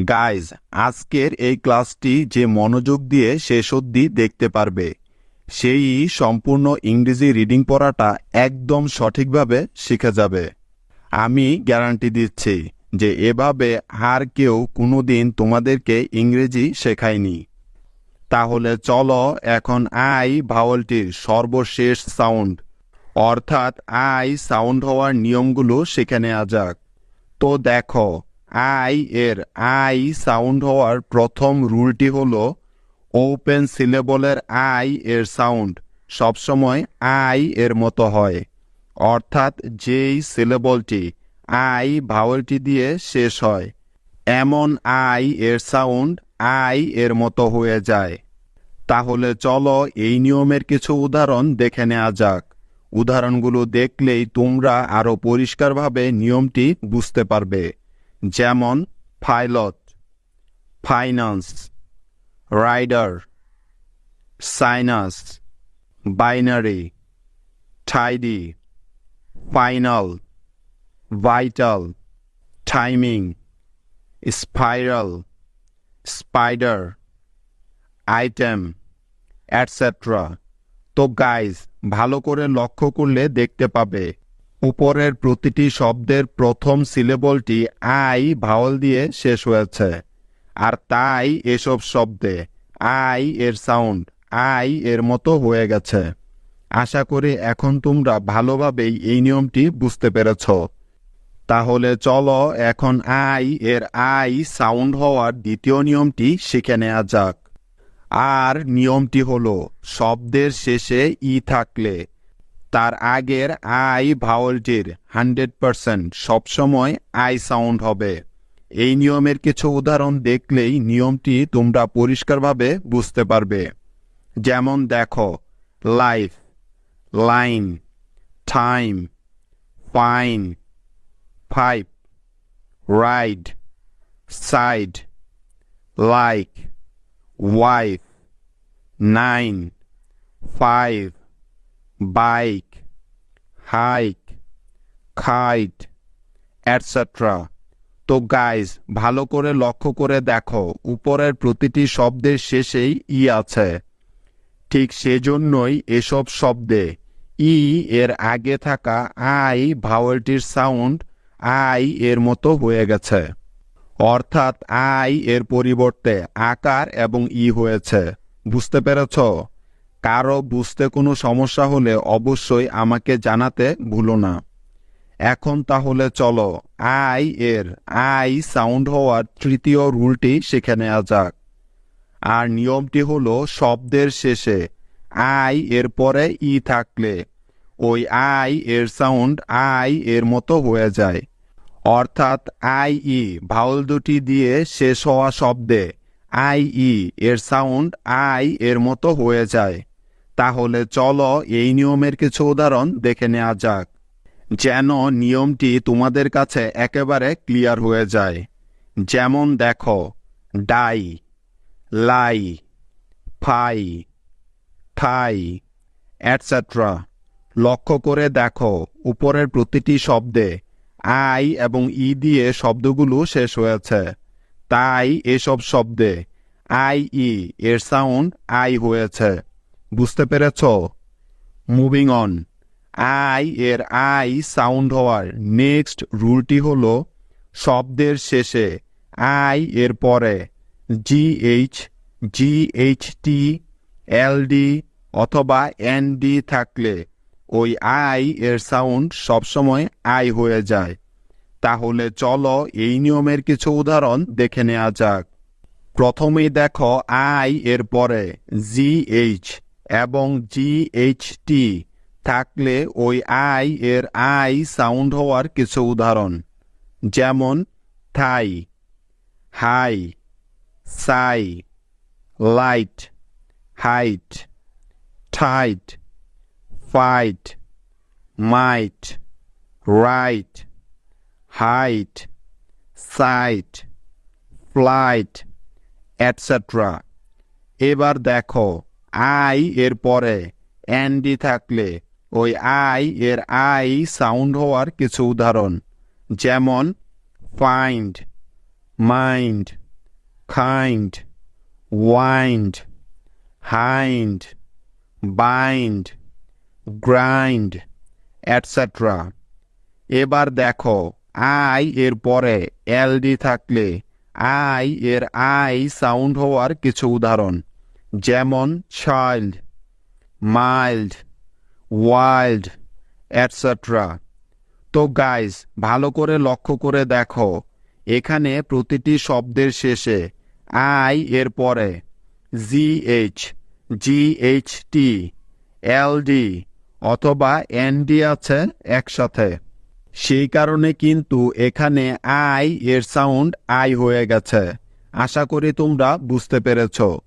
Guys, আজকের এই ক্লাসটি যে মনোযোগ দিয়ে শেষ অবধি দেখতে পারবে সেই সম্পূর্ণ ইংরেজি রিডিং পড়াটা একদম সঠিকভাবে শিখে যাবে। আমি গ্যারান্টি দিচ্ছি যে এভাবে আর কেউ কোনোদিন তোমাদেরকে ইংরেজি শেখায়নি। তাহলে চলো এখন আই ভাওয়ালটির সর্বশেষ সাউন্ড অর্থাৎ আই সাউন্ড হওয়ার নিয়মগুলো শিখে নেওয়া যাক। তো দেখো, আই এর আই সাউন্ড হওয়ার প্রথম রুলটি হলো ওপেন সিলেবলের আই এর সাউন্ড সবসময় আই এর মতো হয়, অর্থাৎ যেই সিলেবলটি আই ভাওয়ালটি দিয়ে শেষ হয় এমন আই এর সাউন্ড আই এর মতো হয়ে যায়। তাহলে চলো এই নিয়মের কিছু উদাহরণ দেখে নেওয়া যাক। উদাহরণগুলো দেখলেই তোমরা আরও পরিষ্কারভাবে নিয়মটি বুঝতে পারবে। যেমন pilot, finance, rider, sinus, binary, tidy, final, vital, timing, spiral, spider, item, etcetera. তো গাইজ, ভালো করে লক্ষ্য করলে দেখতে পাবে উপরের প্রতিটি শব্দের প্রথম সিলেবলটি আই ভাওয়াল দিয়ে শেষ হয়েছে, আর তাই এসব শব্দে আই এর সাউন্ড আই এর মতো হয়ে গেছে। আশা করি এখন তোমরা ভালোভাবেই এই নিয়মটি বুঝতে পেরেছ। তাহলে চলো এখন আই এর আই সাউন্ড হওয়ার দ্বিতীয় নিয়মটি শিখে নেওয়া যাক। আর নিয়মটি হলো শব্দের শেষে ই থাকলে তার আগের আই ভাওয়ালটির 100% সবসময় আই সাউন্ড হবে। এই নিয়মের কিছু উদাহরণ দেখলেই নিয়মটি তোমরা পরিষ্কারভাবে বুঝতে পারবে। যেমন দেখো, life, line, time, fine, pipe, ride, side, like, wife, 9, 5, bike, hike, খাইট, etcetera. তো গাইজ, ভালো করে লক্ষ্য করে দেখো উপরের প্রতিটি শব্দের শেষেই ই আছে। ঠিক সেজন্যই এসব শব্দে ই এর আগে থাকা আই ভাওয়ালটির সাউন্ড আই এর মতো হয়ে গেছে, অর্থাৎ আই এর পরিবর্তে আকার এবং ই হয়েছে। বুঝতে পেরেছ? কারো বুঝতে কোনো সমস্যা হলে অবশ্যই আমাকে জানাতে ভুলো না। এখন তাহলে চলো আই এর আই সাউন্ড হওয়ার তৃতীয় রুলটি শিখে নেওয়া যাক। আর নিয়মটি হলো শব্দের শেষে আই এর পরে ই থাকলে ওই আই এর সাউন্ড আই এর মতো হয়ে যায়, অর্থাৎ আই ই ভাওয়াল দুটি দিয়ে শেষ হওয়া শব্দে আই ই এর সাউন্ড আই এর মতো হয়ে যায়। তাহলে চলো এই নিয়মের কিছু উদাহরণ দেখে নেওয়া যাক, যেন নিয়মটি তোমাদের কাছে একেবারে ক্লিয়ার হয়ে যায়। যেমন দেখো, ডাই, লাই, ফাই, থাই, এটসেট্রা। লক্ষ্য করে দেখো উপরের প্রতিটি শব্দে আই এবং ই দিয়ে শব্দগুলো শেষ হয়েছে, তাই এসব শব্দে আই ই এর সাউন্ড আই হয়েছে। বুঝতে পেরেছ? মুভিং অন, আই এর আই সাউন্ড হওয়ার নেক্সট রুলটি হলো শব্দের শেষে আই এর পরে জিএইচ, জিএইচটি, এলডি অথবা এনডি থাকলে ওই আই এর সাউন্ড সবসময় আই হয়ে যায়। তাহলে চলো এই নিয়মের কিছু উদাহরণ দেখে নেওয়া যাক। প্রথমেই দেখো আই এর পরে জিএইচ এবং জিএইচটি থাকলে ওই আই এর আই সাউন্ড হওয়ার কিছু উদাহরণ। যেমন thigh, high, sigh, light, height, tight, fight, might, right, height, site, flight, etcetera. এবার দেখো আই এর পরে এনডি থাকলে ওই আই এর আই সাউন্ড হওয়ার কিছু উদাহরণ। যেমন find, mind, kind, wind, hind, bind, grind, etc. এবার দেখো আই এর পরে এলডি থাকলে আই এর আই সাউন্ড হওয়ার কিছু উদাহরণ, যেমন চাইল্ড, মাইল্ড, ওয়াইল্ড, এটসেট্রা। তো গাইজ ভালো করে লক্ষ্য করে দেখো এখানে প্রতিটি শব্দের শেষে আই এর পরে জিএইচ, জিএইচটি, এলডি অথবা এনডি আছে একসাথে। সেই কারণে কিন্তু এখানে আই এর সাউন্ড আই হয়ে গেছে। আশা করি তোমরা বুঝতে পেরেছো।